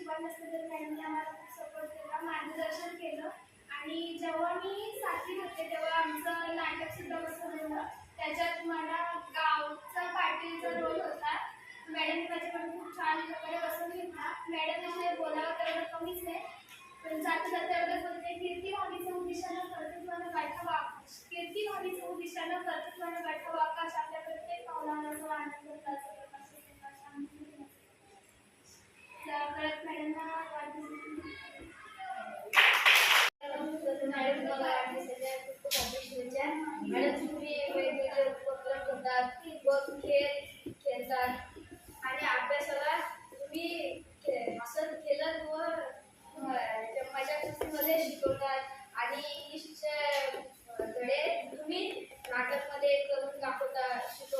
शिकवत असते तर मॅडमने आम्हाला खूप सपोर्ट केला, मार्गदर्शन केलं. आणि जेव्हा मी 7वी होते तेव्हा आमचं नाटकसुद्धा बसवलेलं. त्याच्यात मला गावचा पाटीलचा रोल होता. मॅडमने माझ्याकडून खूप छान प्रकारे बसवून घेतला. मॅडमविषयी बोलावं तेवढं कमीच आहे, पण जाता जाता एवढं बोलते, कीर्ती व्हावी चौदिशानं कर्तृत्वानं गाठावा आकाश. कीर्ती व्हावी चौदिशानं कर्तृत्वानं गाठावा आकाश. आपल्या प्रत्येक पावलावर जो आनंद होता कळत मॅडमना मॅडम मला वाढदिवसाच्या खूप शुभेच्छा. मॅडम तुम्ही वेगवेगळे उपक्रम करतात व खेळ खेळतात आणि अभ्यासाला तुम्ही असं केलं व माझ्या कृतीमध्ये शिकवतात आणि इंग्लिशच्या धडे तुम्ही नाटकमध्ये करून दाखवता.